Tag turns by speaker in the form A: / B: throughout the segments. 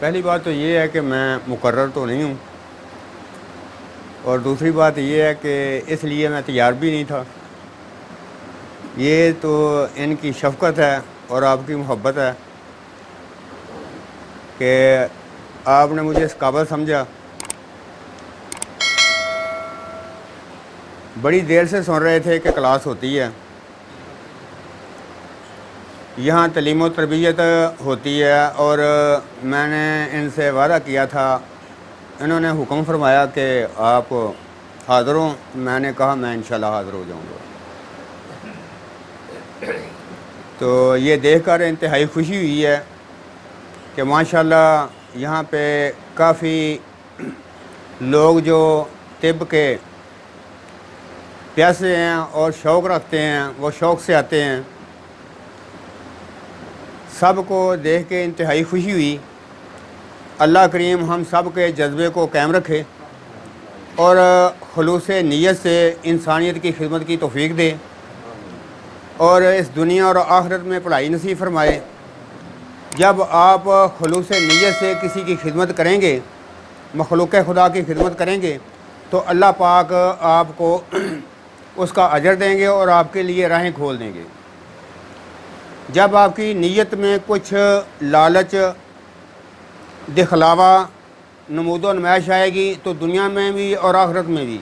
A: पहली बात तो ये है कि मैं मुकर्रर तो नहीं हूँ, और दूसरी बात ये है कि इसलिए मैं तैयार भी नहीं था। ये तो इनकी शफ़क़त है और आपकी मोहब्बत है कि आपने मुझे इस काबिल समझा। बड़ी देर से सुन रहे थे कि क्लास होती है, यहाँ तालीम व तरबियत होती है, और मैंने इनसे वादा किया था। इन्होंने हुक्म फरमाया कि आप हाज़िर हों। मैंने कहा मैं इंशाल्लाह हाज़िर हो जाऊँगा। तो ये देखकर इंतहाई खुशी हुई है कि माशाल्लाह यहाँ पे काफ़ी लोग जो तिब के प्यासे हैं और शौक़ रखते हैं, वो शौक़ से आते हैं। सब को देख के इंतहाई खुशी हुई। अल्लाह करीम हम सब के जज्बे को कायम रखे और खुलूस नीयत से इंसानियत की खिदमत की तौफीक दे, और इस दुनिया और आखिरत में भलाई नसीब फरमाए। जब आप खुलूस नीयत से किसी की खिदमत करेंगे, मखलूक़ खुदा की खिदमत करेंगे, तो अल्लाह पाक आपको उसका अजर देंगे और आपके लिए राहें खोल देंगे। जब आपकी नीयत में कुछ लालच, दिखलावा, नमूदो नुमाइश आएगी, तो दुनिया में भी और आखिरत में भी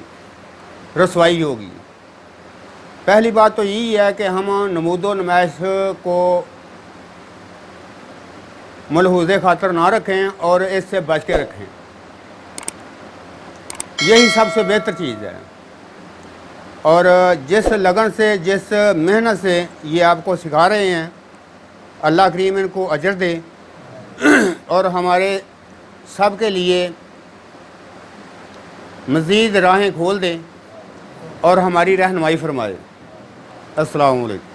A: रसवाई होगी। पहली बात तो यही है कि हम नमूदो नुमाइश को मलहूज़े खातर ना रखें और इससे बच के रखें। यही सबसे बेहतर चीज़ है। और जिस लगन से, जिस मेहनत से ये आपको सिखा रहे हैं, अल्लाह करीम इनको अजर दे और हमारे सब के लिए मज़ीद राहें खोल दे और हमारी रहनुमाई फरमाए। अस्सलामु अलैकुम।